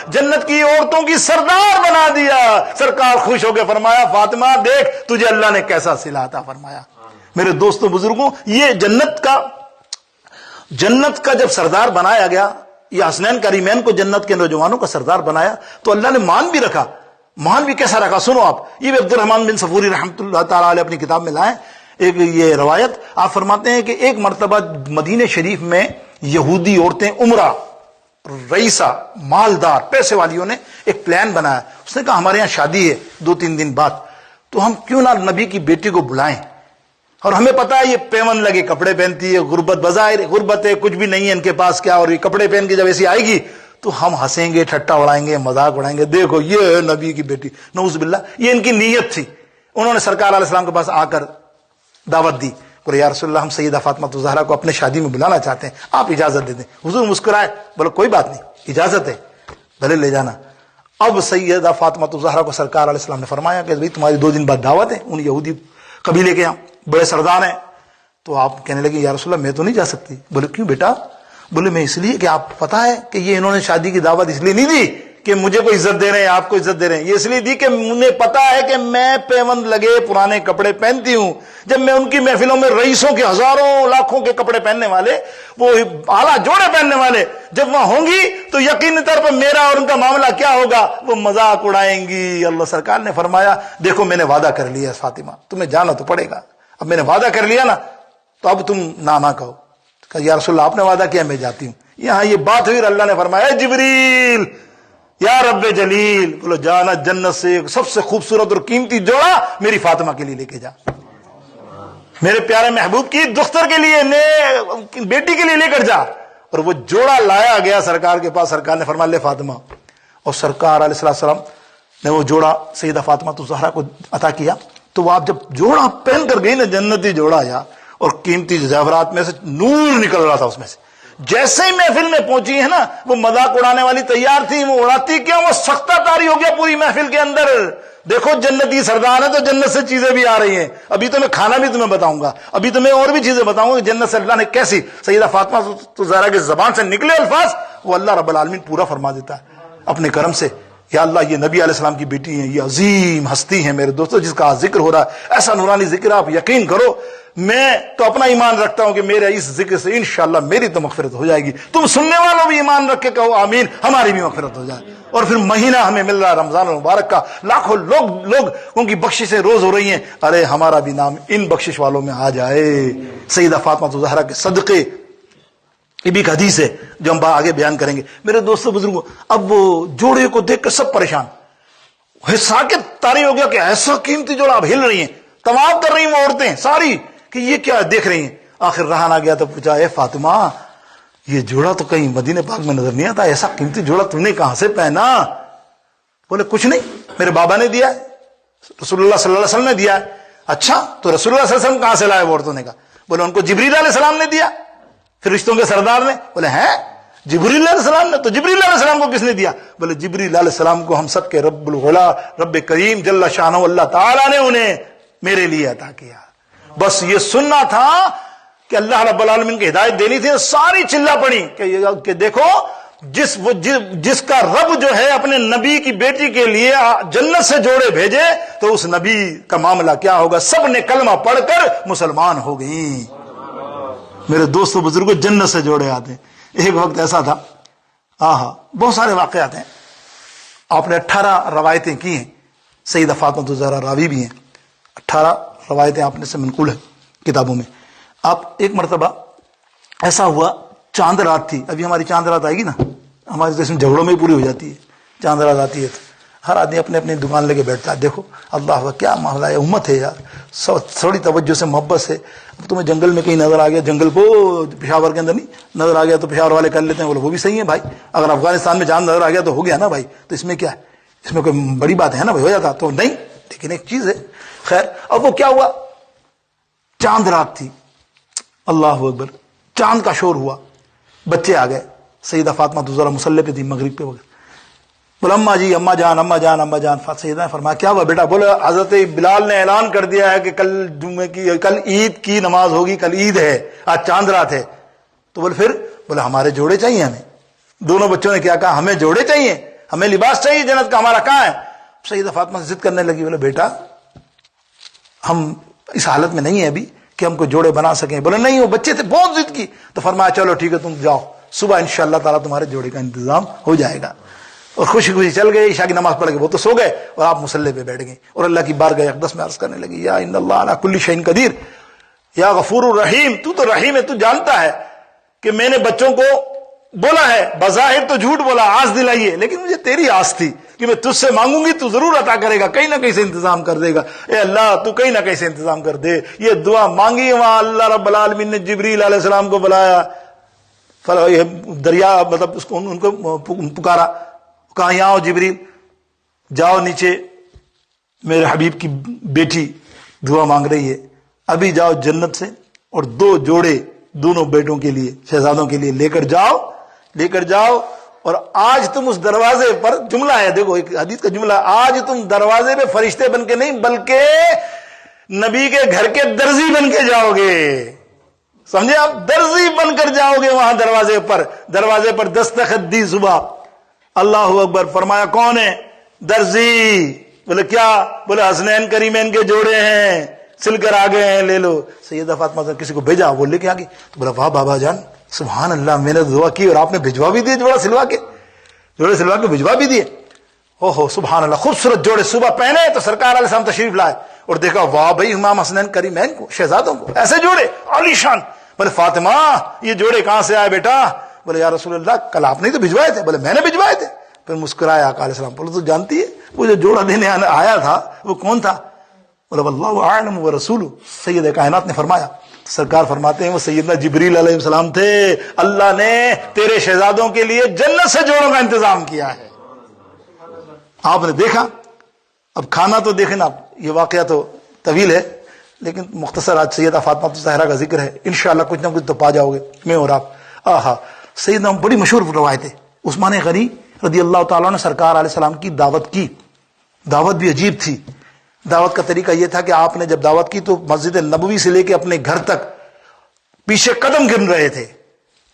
جنت کی عورتوں کی سردار بنا دیا۔ سرکار خوش ہو کے فرمایا فاطمہ دیکھ تجھے اللہ نے کیسا صلہ عطا فرمایا۔ میرے دوستوں بزرگوں، یہ جنت کا جب سردار بنایا گیا، یہ حسنین کریمین کو جنت کے نوجوانوں کا سردار بنایا، تو اللہ نے مان بھی رکھا۔ مان بھی کیسا رکھا سنو آپ، یہ بھی عبد الرحمن بن صفوری رحمۃ اللہ تعالی علیہ اپنی کتاب میں لائیں ایک یہ روایت۔ آپ فرماتے ہیں کہ ایک مرتبہ مدینہ شریف میں یہودی عورتیں عمرہ، رئیسہ، مالدار، پیسے والیوں نے ایک پلان بنایا۔ اس نے کہا ہمارے یہاں شادی ہے 2-3 دن بعد، تو ہم کیوں نہ نبی کی بیٹی کو بلائیں، اور ہمیں پتا ہے یہ پیون لگے کپڑے پہنتی ہے، غربت بظاہر غربت ہے، کچھ بھی نہیں ہے ان کے پاس کیا، اور یہ کپڑے پہن کے جب ایسی آئے گی تو ہم ہنسیں گے، ٹھٹا اڑائیں گے، مذاق اڑائیں گے، دیکھو یہ ہے نبی کی بیٹی، نعوذ باللہ۔ یہ ان کی نیت تھی۔ انہوں نے سرکار علیہ السلام کے پاس آ کر دعوت دی، بولے یا رسول اللہ ہم سیدہ فاطمہ الزہرا کو اپنے شادی میں بلانا چاہتے ہیں، آپ اجازت دے دیں۔ حضور مسکرائے، بولے کوئی بات نہیں، اجازت ہے، بھلے لے جانا۔ اب سیدہ فاطمہ الزہرا کو سرکار علیہ السلام نے فرمایا کہ بھائی تمہاری 2 دن بعد دعوت ہے ان یہودی قبیلے کے یہاں، بڑے سردار ہیں۔ تو آپ کہنے لگے یا رسول اللہ میں تو نہیں جا سکتی۔ بولے کیوں بیٹا؟ بولے میں اس لیے کہ آپ پتا ہے کہ یہ انہوں نے شادی کی دعوت اس لیے نہیں دی کہ مجھے کوئی عزت دے رہے ہیں، آپ کو عزت دے رہے ہیں، یہ اس لیے دی کہ انہیں پتا ہے کہ میں پیوند لگے پرانے کپڑے پہنتی ہوں۔ جب میں ان کی محفلوں میں رئیسوں کے ہزاروں لاکھوں کے کپڑے پہننے والے، وہ اعلیٰ جوڑے پہننے والے جب وہاں ہوں گی تو یقینی طور پر میرا اور ان کا معاملہ کیا ہوگا، وہ مذاق اڑائیں گی۔ اللہ سرکار نے فرمایا دیکھو میں نے وعدہ کر لیا فاطمہ، تمہیں جانا تو پڑے گا، اب میں نے وعدہ کر لیا نا تو اب تم نہ کہو۔ کہ یا رسول اللہ آپ نے وعدہ کیا میں جاتی ہوں۔ یہاں یہ بات ہوئی، اللہ نے فرمایا جبریل یا رب جلیل، بولو جانا جنت سے سب سے خوبصورت اور قیمتی جوڑا میری فاطمہ کے لیے لے کے جا، میرے پیارے محبوب کی دختر کے لیے، بیٹی کے لیے لے کر جا۔ اور وہ جوڑا لایا گیا سرکار کے پاس، سرکار نے فرمایا لے فاطمہ، اور سرکار علیہ السلام نے وہ جوڑا سیدہ فاطمہ الزہرا کو عطا کیا۔ تو وہ آپ جب جوڑا پہن کر گئی نا، جنتی جوڑا یا اور قیمتی زیورات میں سے نور نکل رہا تھا اس میں سے، جیسے ہی محفل میں پہنچی ہے نا، وہ مذاق اڑانے والی تیار تھی، وہ اڑاتی کیا، وہ سختہ طاری ہو گیا پوری محفل کے اندر۔ دیکھو جنتی سردار ہے تو جنت سے چیزیں بھی آ رہی ہیں، ابھی تو میں کھانا بھی تمہیں بتاؤں گا، ابھی تمہیں اور بھی چیزیں بتاؤں گا کہ جنت سے اللہ نے کیسی سیدہ فاطمہ الزہرا کی زبان سے نکلے الفاظ وہ اللہ رب العالمین پورا فرما دیتا ہے اپنے کرم سے۔ یا اللہ یہ نبی علیہ السلام کی بیٹی ہیں، یہ عظیم ہستی ہیں میرے دوستو جس کا ذکر ہو رہا ہے، ایسا نورانی ذکر آپ یقین کرو، میں تو اپنا ایمان رکھتا ہوں کہ میرے اس ذکر سے انشاءاللہ میری تو مغفرت ہو جائے گی، تم سننے والوں بھی ایمان رکھ کے کہو آمین، ہماری بھی مغفرت ہو جائے۔ اور پھر مہینہ ہمیں مل رہا ہے رمضان المبارک کا، لاکھوں لوگ ان کی بخششیں روز ہو رہی ہیں، ارے ہمارا بھی نام ان بخشش والوں میں آ جائے۔ سیدہ فاطمہ الزہرا کے صدقے، یہ بھی ایک حدیث ہے جو ہم آگے بیان کریں گے۔ میرے دوستو بزرگوں، اب وہ جوڑے کو دیکھ کر سب پریشان، حصہ کے طاری ہو گیا کہ ایسا قیمتی جوڑا، اب ہل رہی ہیں، طواف کر رہی ہیں وہ عورتیں ساری کہ یہ کیا دیکھ رہی ہیں۔ آخر رہا نہ گیا تو پوچھا اے فاطمہ یہ جوڑا تو کہیں مدینہ پاک میں نظر نہیں آتا، ایسا قیمتی جوڑا تم نے کہاں سے پہنا؟ بولے کچھ نہیں، میرے بابا نے دیا ہے، رسول اللہ صلی اللہ علیہ وسلم نے دیا ہے۔ اچھا تو رسول اللہ صلی اللہ علیہ وسلم کہاں سے لائے؟ وہ عورتوں نے کہا، بولے ان کو جبریل علیہ السلام نے دیا۔ پھر رشتوں کے سردار نے بولے ہیں جبریل علیہ السلام نے؟ تو جبریل علیہ السلام کو کس نے دیا؟ بولے جبریل علیہ السلام کو ہم سب کے رب الغلا رب کریم جل شانہ اللہ تعالیٰ نے انہیں میرے لیے عطا کیا۔ بس یہ سننا تھا کہ اللہ رب العالمین کی ہدایت دینی تھی، ساری چلا پڑی کہ دیکھو جس کا رب جو ہے اپنے نبی کی بیٹی کے لیے جنت سے جوڑے بھیجے تو اس نبی کا معاملہ کیا ہوگا۔ سب نے کلمہ پڑھ کر مسلمان ہو گئیں۔ میرے دوستو بزرگوں، جنت سے جوڑے آتے ہیں۔ ایک وقت ایسا تھا، بہت سارے واقعات ہیں، آپ نے 18 روایتیں کی ہیں، سیدہ فاطمہ الزہرا راوی بھی ہیں، 18 روایتیں آپ نے سے منقول ہیں کتابوں میں۔ آپ ایک مرتبہ ایسا ہوا، چاند رات تھی، ابھی ہماری چاند رات آئے گی نا، ہمارے دیش میں جھگڑوں میں ہی پوری ہو جاتی ہے، چاند رات آتی ہے۔ ہر آدمی اپنے اپنی دکان لے کے بیٹھتا ہے. دیکھو اللہ کیا معاملہ ہے, امت ہے یار, تھوڑی توجہ سے محبت سے. اب تمہیں جنگل میں کہیں نظر آ گیا, جنگل کو پشاور کے اندر نہیں نظر آ گیا تو پشاور والے کر لیتے ہیں, بولے وہ بھی صحیح ہے بھائی. اگر افغانستان میں چاند نظر آ گیا تو ہو گیا نا بھائی, تو اس میں کیا ہے, اس میں کوئی بڑی بات ہے نا بھائی, ہو جاتا تو نہیں. لیکن ایک چیز ہے, خیر اب وہ کیا ہوا, چاند رات تھی, اللہ اکبر, چاند کا شور ہوا, بچے آ گئے. سیدہ فاطمہ تو ذرا مسلح پہ تھی مغرب پہ وغیرہ, بولے اماں جی اماں جان اماں جان اماں جان. سیدہ نے فرمایا کیا ہوا بیٹا؟ بولے حضرت بلال نے اعلان کر دیا ہے کہ کل جمعے کی, کل عید کی نماز ہوگی, کل عید ہے, آج چاند رات ہے. تو بولے پھر؟ بولے ہمارے جوڑے چاہیے ہمیں. دونوں بچوں نے کیا کہا, ہمیں جوڑے چاہیے, ہمیں لباس چاہیے جنت کا, ہمارا کہاں ہے؟ سیدہ فاطمہ سے ضد کرنے لگی. بولے بیٹا ہم اس حالت میں نہیں ہیں ابھی کہ ہم کو جوڑے بنا سکیں. بولے نہیں, وہ بچے تھے, بہت ضد کی. تو فرمایا چلو ٹھیک ہے تم جاؤ, صبح انشاءاللہ تعالیٰ تمہارے جوڑے کا انتظام ہو جائے گا. اور خوشی خوشی چل گئے, عشاء کی نماز پڑھ کے وہ تو سو گئے, اور آپ مسلح پہ بیٹھ گئے اور اللہ کی بارگاہ اقدس میں عرض کرنے لگی, یا ان اللہ علی کل شیء قدیر, یا غفور الرحیم, تو تو رحیم ہے, تو جانتا ہے کہ میں نے بچوں کو بولا ہے, بظاہر تو جھوٹ بولا, آس دلائیے, لیکن مجھے تیری آس تھی کہ میں تجھ سے مانگوں گی تو ضرور عطا کرے گا, کہیں نہ کہیں سے انتظام کر دے گا. اے اللہ تو کہیں نہ کہیں سے انتظام کر دے. یہ دعا مانگی, وہاں اللہ رب العالمین نے جبریل علیہ السلام کو بلایا, دریا مطلب اس کو ان کو پکارا, کہا یہاں آؤ جبریل, جاؤ نیچے, میرے حبیب کی بیٹی دعا مانگ رہی ہے, ابھی جاؤ جنت سے اور 2 جوڑے دونوں بیٹوں کے لیے, شہزادوں کے لیے لے کر جاؤ. اور آج تم اس دروازے پر, جملہ ہے دیکھو ایک حدیث کا جملہ, آج تم دروازے پہ فرشتے بن کے نہیں بلکہ نبی کے گھر کے درزی بن کے جاؤ گے. سمجھے آپ, درزی بن کر جاؤ گے وہاں دروازے پر دستخط دی صبح. اللہ اکبر. فرمایا کون ہے؟ درزی. بولے کیا؟ بولے حسنین کریمین کے جوڑے ہیں, سل کر آ گئے ہیں, لے لو. سیدہ فاطمہ سے کسی کو بھیجا, وہ لے کے آ گئی. تو بولا واہ بابا جان, سبحان اللہ, میں نے دعا کی اور آپ نے بھجوا بھی دیے, جوڑے سلوا کے بھجوا بھی دیے. اوہو سبحان اللہ, خوبصورت جوڑے صبح پہنے تو سرکار علیہ السلام تشریف لائے اور دیکھا واہ بھائی امام حسنین کریمین کو, شہزادوں کو ایسے جوڑے عالی شان. بولے فاطمہ یہ جوڑے کہاں سے آئے بیٹا؟ بولے یا رسول اللہ کل آپ نے تو بھجوائے تھے. بولے میں نے بھجوائے تھے. پھر مسکرایا آقا علیہ السلام. بولے تو جانتی ہے وہ جو جوڑا دینے آیا تھا وہ کون تھا؟ بولے واللہ اعلم ورسولہ. سید کائنات نے فرمایا, سرکار فرماتے ہیں وہ سیدنا جبریل علیہ السلام تھے. اللہ نے تیرے شہزادوں کے لیے جنت سے جوڑوں کا انتظام کیا ہے. آپ نے دیکھا, اب کھانا تو دیکھیں نا, یہ واقعہ تو طویل ہے لیکن مختصر آج سیدہ فاطمہ الزہرا کا ذکر ہے, انشاءاللہ کچھ نہ کچھ تو پا جاؤ گے میں اور آپ. آہا, سیدنا بڑی مشہور روایت ہے. عثمان غنی رضی اللہ تعالیٰ نے سرکار علیہ السلام کی دعوت کی. دعوت بھی عجیب تھی. دعوت کا طریقہ یہ تھا کہ آپ نے جب دعوت کی تو مسجد نبوی سے لے کے اپنے گھر تک پیچھے قدم گن رہے تھے.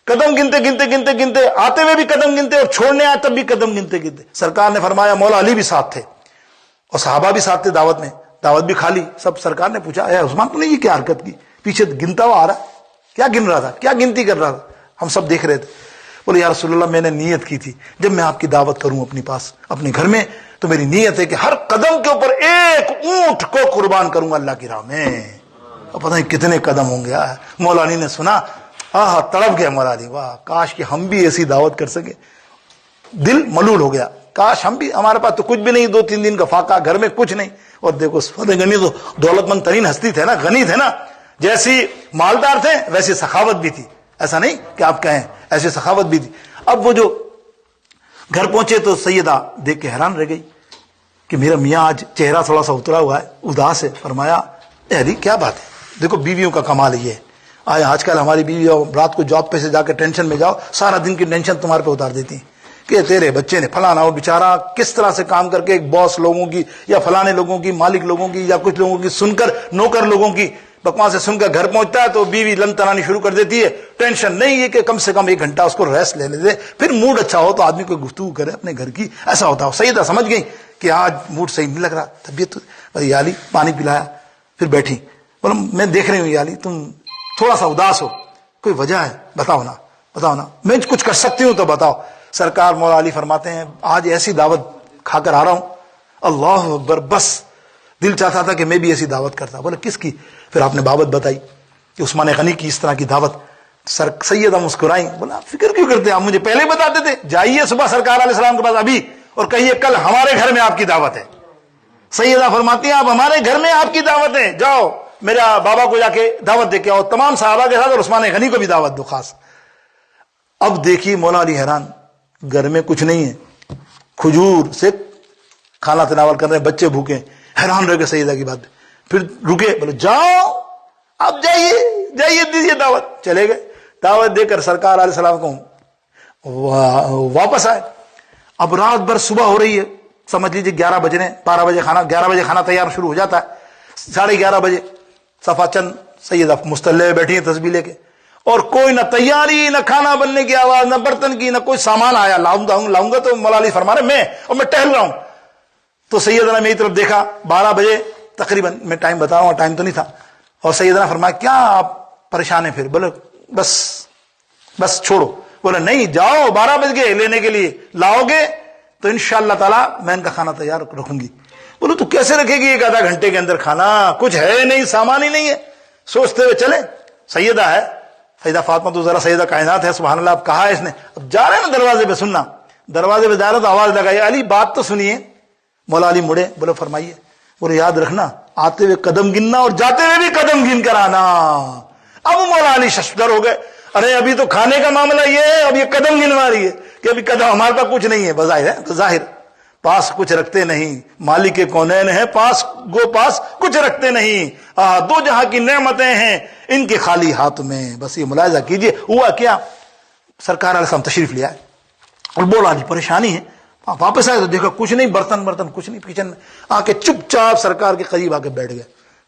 قدم گنتے آتے ہوئے بھی قدم گنتے اور چھوڑنے آئے تب بھی قدم گنتے. سرکار نے فرمایا, مولا علی بھی ساتھ تھے اور صحابہ بھی ساتھ تھے دعوت میں, دعوت بھی کھا لی سب. سرکار نے پوچھا, اے عثمان تو نے یہ کیا حرکت کی؟ پیچھے گنتا ہوا آ رہا, کیا گن رہا تھا, کیا گنتی کر رہا تھا؟ ہم سب دیکھ رہے تھے. بولے یا رسول اللہ میں نے نیت کی تھی جب میں آپ کی دعوت کروں اپنے پاس اپنے گھر میں تو میری نیت ہے کہ ہر قدم کے اوپر ایک اونٹ کو قربان کروں گا اللہ کی راہ میں. اور پتہ نہیں کتنے قدم ہوں گے. مولا علی نے سنا, آہا تڑپ گیا مولا علی, واہ کاش کہ ہم بھی ایسی دعوت کر سکے. دل ملول ہو گیا, کاش ہم بھی, ہمارے پاس تو کچھ بھی نہیں, 2-3 دن کا فاقہ, گھر میں کچھ نہیں. اور دیکھو فتح غنی تو دولت مند ترین ہستی تھے نا, غنی تھے نا, جیسی مالدار تھے ویسی سخاوت بھی تھی. ایسا نہیں کہ آپ کہیں, ایسی سخاوت بھی تھی. اب وہ جو گھر پہنچے تو سیدہ دیکھ کے حیران رہ گئی کہ میرا میاں آج چہرہ تھوڑا سا اترا ہوا ہے, اداس ہے. فرمایا اے علی کیا بات ہے؟ دیکھو بیویوں کا کمال یہ ہے, آج کل ہماری بیوی رات کو جاب پہ سے جا کے ٹینشن میں جاؤ, سارا دن کی ٹینشن تمہارے پہ اتار دیتی ہیں کہ تیرے بچے نے فلانا, وہ بیچارہ کس طرح سے کام کر کے ایک باس لوگوں کی یا فلانے لوگوں کی, مالک لوگوں کی یا کچھ لوگوں کی سن کر, نوکر لوگوں کی بکواس سے سن کر گھر پہنچتا ہے تو بیوی لن تنانی شروع کر دیتی ہے. ٹینشن نہیں ہے کہ کم سے کم 1 گھنٹہ اس کو ریسٹ لے دے, پھر موڈ اچھا ہو تو آدمی کوئی گفتگو کرے اپنے گھر کی. ایسا ہوتا ہو. سیدہ سمجھ گئی کہ آج موڈ صحیح نہیں لگ رہا, طبیعت. یا علی پانی پلایا, پھر بیٹھی. بولا میں دیکھ رہی ہوں یا علی تم تھوڑا سا اداس ہو, کوئی وجہ ہے؟ بتاؤ نا, میں کچھ کر سکتی ہوں تو بتاؤ. سرکار مولا علی فرماتے ہیں آج ایسی دعوت کھا کر آ رہا ہوں, اللہ اکبر, بس دل چاہتا تھا کہ میں بھی ایسی دعوت کرتا. بولے کس کی؟ پھر آپ نے بابت بتائی کہ عثمان غنی کی اس طرح کی دعوت. سیدہ مسکرائیں, بولا فکر کیوں کرتے, آپ مجھے پہلے بتاتے تھے. جائیے صبح سرکار علیہ السلام کے پاس ابھی اور کہیے کل ہمارے گھر میں آپ کی دعوت ہے. سیدہ فرماتی ہیں آپ ہمارے گھر میں آپ کی دعوت ہے, جاؤ میرا بابا کو جا کے دعوت دے کے آؤ, تمام صحابہ کے ساتھ, اور عثمان غنی کو بھی دعوت دو خاص. اب دیکھیے مولا علی حیران, گھر میں کچھ نہیں ہے, کھجور سے کھانا تناول کر رہے ہیں, بچے بھوکے, حیران رہ گئے سیدہ کی بات. پھر رکے, بولے جاؤ اب جائیے دیجیے دعوت. چلے گئے, دعوت دے کر سرکار علیہ السلام کو واپس آئے. اب رات بھر صبح ہو رہی ہے, سمجھ لیجیے 11 بج رہے ہیں, 12 بجے 11 بجے کھانا تیار شروع ہو جاتا ہے. 11:30 بجے صفا چند سیدہ مستلے بیٹھی ہیں تسبیح لے کے, اور کوئی نہ تیاری, نہ کھانا بننے کی آواز, نہ برتن کی, نہ کوئی سامان آیا. لاؤں گا تو مولا علی فرما رہے میں ٹہل رہا ہوں. تو سیدنا میری طرف دیکھا, 12 بجے تقریباً, میں ٹائم بتا رہا ہوں, ٹائم تو نہیں تھا. اور سیدنا فرمایا کیا آپ پریشان ہیں؟ پھر بولے بس چھوڑو. بولے نہیں, جاؤ 12 بج گئے لینے کے لیے, لاؤ گے تو انشاءاللہ تعالی میں ان کا کھانا تیار رکھوں گی. بولو تو کیسے رکھے گی 1 آدھا گھنٹے کے اندر کھانا؟ کچھ ہے نہیں, سامان ہی نہیں ہے. سوچتے ہوئے چلے. سیدہ ہے سیدہ فاطمہ تو ذرا سیدہ کائنات ہے, سبحان اللہ. اب کہا ہے اس نے, اب جا رہے ہیں نا دروازے پہ, سننا, دروازے پہ جا رہا تو آواز لگائی, علی بات تو سنیے. مولا علی مڑے, بولے فرمائیے. بولے یاد رکھنا, آتے ہوئے قدم گننا اور جاتے ہوئے بھی قدم گن کر آنا. اب مولا علی ششدر ہو گئے, ارے ابھی تو کھانے کا معاملہ یہ ہے, اب یہ قدم گنوا رہی ہے کہ ابھی قدم ہمارے پاس کچھ نہیں ہے. بظاہر ہے تو ظاہر پاس کچھ رکھتے نہیں, مالک کونین ہے پاس کچھ رکھتے نہیں. دو جہاں کی نعمتیں ہیں ان کے خالی ہاتھ میں. بس یہ ملاحظہ کیجئے ہوا کیا, سرکار علیہ السلام تشریف لیا ہے اور بولا جی پریشانی ہے. واپس آئے تو دیکھا کچھ نہیں, برتن کچھ نہیں. کچن میں آ کے چپ چاپ سرکار کے قریب آ کے بیٹھ گئے.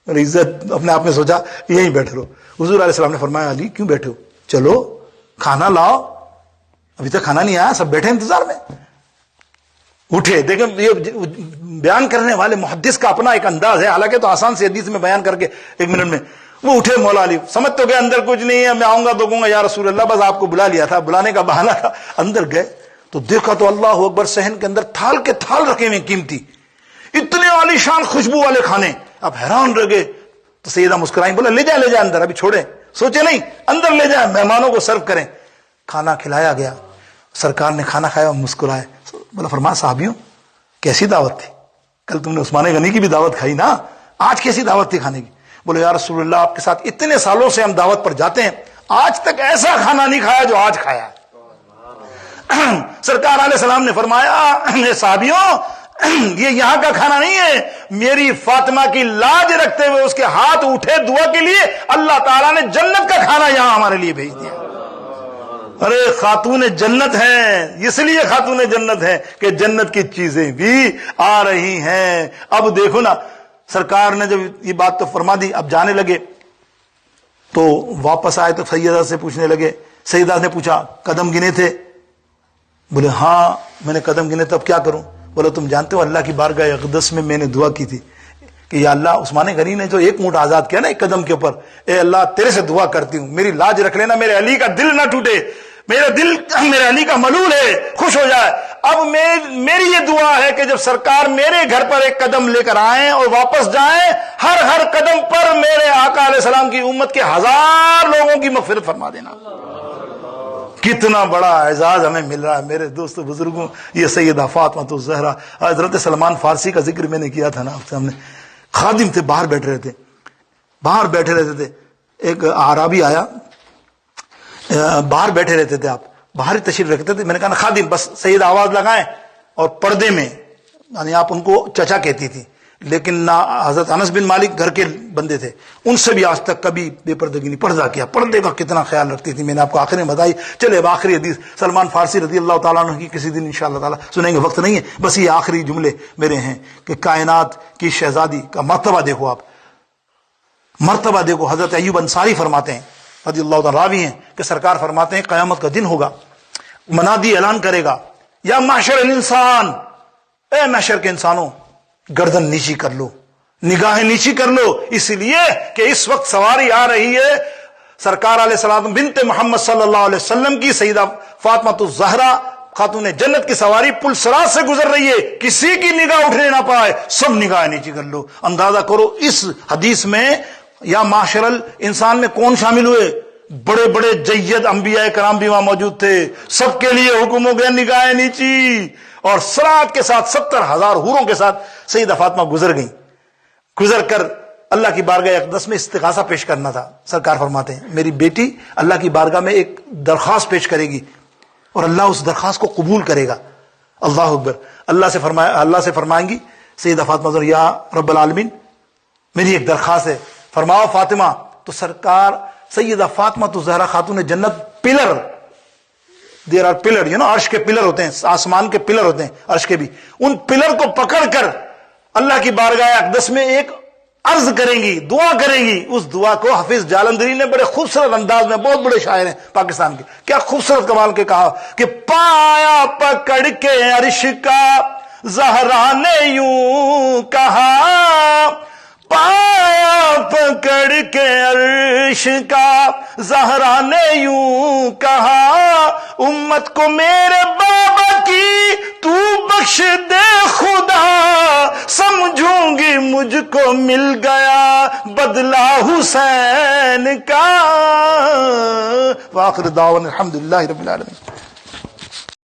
میری عزت اپنے آپ میں سوچا یہیں بیٹھے رہو. حضور علیہ السلام نے فرمایا علی کیوں بیٹھے ہو, چلو کھانا لاؤ. ابھی تک کھانا نہیں آیا, سب بیٹھے انتظار میں. اٹھے, دیکھیں یہ بیان کرنے والے محدث کا اپنا ایک انداز ہے, حالانکہ تو آسان سے حدیث میں بیان کر کے 1 منٹ میں. وہ اٹھے مولا علی, سمجھ تو گئے اندر کچھ نہیں ہے, میں آؤں گا تو کہوں گا یا رسول اللہ, بس آپ کو بلا لیا تھا, بلانے کا بہانہ تھا. اندر گئے تو دیکھا تو اللہ اکبر, صحن کے اندر تھال کے تھال رکھے ہوئے قیمتی, اتنے عالی شان خوشبو والے کھانے. اب حیران رہ گئے. تو سیدہ مسکرائیں, بولا لے جائے اندر, ابھی چھوڑیں, سوچے نہیں, اندر لے جائیں, مہمانوں کو سرو کریں. کھانا کھلایا گیا, سرکار نے کھانا کھایا, مسکرائے. بولا فرمایا صحابیوں کیسی دعوت تھی, کل تم نے عثمان غنی کی بھی دعوت کھائی نا, آج کیسی دعوت تھی کھانے کی؟ بولے یا رسول اللہ آپ کے ساتھ اتنے سالوں سے ہم دعوت پر جاتے ہیں, آج تک ایسا کھانا نہیں کھایا جو آج کھایا. سرکار علیہ السلام نے فرمایا صحابیوں یہ یہاں کا کھانا نہیں ہے, میری فاطمہ کی لاج رکھتے ہوئے اس کے ہاتھ اٹھے دعا کے لیے, اللہ تعالیٰ نے جنت کا کھانا یہاں ہمارے لیے بھیج دیا. ارے خاتون جنت ہیں, اس لیے خاتون جنت ہیں کہ جنت کی چیزیں بھی آ رہی ہیں. اب دیکھو نا, سرکار نے جب یہ بات تو فرما دی, اب جانے لگے تو واپس آئے تو سیدہ سے پوچھنے لگے. سیدہ نے پوچھا قدم گنے تھے؟ بولے ہاں میں نے قدم گنے, تب کیا کروں؟ بولے تم جانتے ہو اللہ کی بارگاہ اقدس میں نے دعا کی تھی کہ یا اللہ عثمان غنی نے جو 1 اونٹ آزاد کیا نا ایک قدم کے اوپر, اے اللہ تیرے سے دعا کرتی ہوں میری لاج رکھ لینا, میرے علی کا دل نہ ٹوٹے, میرا دل میرے علی کا ملول ہے, خوش ہو جائے. اب میری یہ دعا ہے کہ جب سرکار میرے گھر پر 1 قدم لے کر آئیں اور واپس جائیں, ہر قدم پر میرے آقا علیہ السلام کی امت کے 1000 لوگوں کی مغفرت فرما دینا. کتنا بڑا اعزاز ہمیں مل رہا ہے میرے دوستوں بزرگوں. یہ سیدہ فاطمہ الزہرا, حضرت سلمان فارسی کا ذکر میں نے کیا تھا نا آپ سے, ہم نے خادم تھے, باہر بیٹھے رہتے تھے. ایک اعرابی آیا, باہر بیٹھے رہتے تھے, آپ باہر ہی تشریف رکھتے تھے. میں نے کہا خادم بس سید آواز لگائیں, اور پردے میں, یعنی آپ ان کو چچا کہتی تھی, لیکن نہ حضرت انس بن مالک گھر کے بندے تھے, ان سے بھی آج تک کبھی بے پردگی نہیں. پردہ کیا, پردے کا کتنا خیال رکھتی تھی, میں نے آپ کو آخر میں بتائی. چلے اب آخری حدیث سلمان فارسی رضی اللہ تعالیٰ عنہ کی کسی دن انشاءاللہ تعالیٰ سنیں گے, وقت نہیں ہے, بس یہ آخری جملے میرے ہیں کہ کائنات کی شہزادی کا مرتبہ دیکھو, آپ مرتبہ دیکھو. حضرت ایوب انصاری فرماتے ہیں رضی اللہ تعالیٰ, راوی ہیں, کہ سرکار فرماتے ہیں قیامت کا دن ہوگا, منادی اعلان کرے گا یا معشر الانسان, اے معشر کے انسانوں گردن نیچی کر لو, نگاہیں نیچی کر لو, اس لیے کہ اس وقت سواری آ رہی ہے سرکار علیہ السلام بنت محمد صلی اللہ علیہ وسلم کی, سیدہ فاطمہ الزہرا خاتون جنت کی سواری پل صراط سے گزر رہی ہے, کسی کی نگاہ اٹھنے نہ پائے, سب نگاہیں نیچی کر لو. اندازہ کرو اس حدیث میں یا معاشر الانسان میں کون شامل ہوئے؟ بڑے بڑے جید انبیاء کرام بھی وہاں موجود تھے, سب کے لیے حکم ہو گیا نگاہیں نیچی. اور سرات کے ساتھ 70,000 حوروں کے ساتھ سیدہ فاطمہ گزر گئیں. گزر کر اللہ کی بارگاہ اقدس میں استغاثہ پیش کرنا تھا. سرکار فرماتے ہیں میری بیٹی اللہ کی بارگاہ میں ایک درخواست پیش کرے گی اور اللہ اس درخواست کو قبول کرے گا. اللہ اکبر. اللہ سے فرمائیں گی سیدہ فاطمہ یا رب العالمین میری ایک درخواست ہے، فرماؤ فاطمہ. تو سرکار سیدہ فاطمہ تو زہرا خاتون جنت پلر، دیر آر پلر، عرش کے پلر ہوتے ہیں، آسمان کے پلر ہوتے ہیں عرش کے بھی، ان پلر کو پکڑ کر اللہ کی بارگاہ اقدس میں ایک عرض کریں گی، دعا کریں گی. اس دعا کو حافظ جالندھری نے بڑے خوبصورت انداز میں، بہت بڑے شاعر ہیں پاکستان کے، کیا خوبصورت کمال کے کہا کہ پایا پکڑ کے عرش کا زہرا نے یوں کہا، پایا پکڑ کے عرش کا زہرا نے یوں کہا، امت کو میرے بابا کی تو بخش دے خدا، سمجھوں گی مجھ کو مل گیا بدلہ حسین کا. وآخر دعوانا الحمدللہ رب العالمین.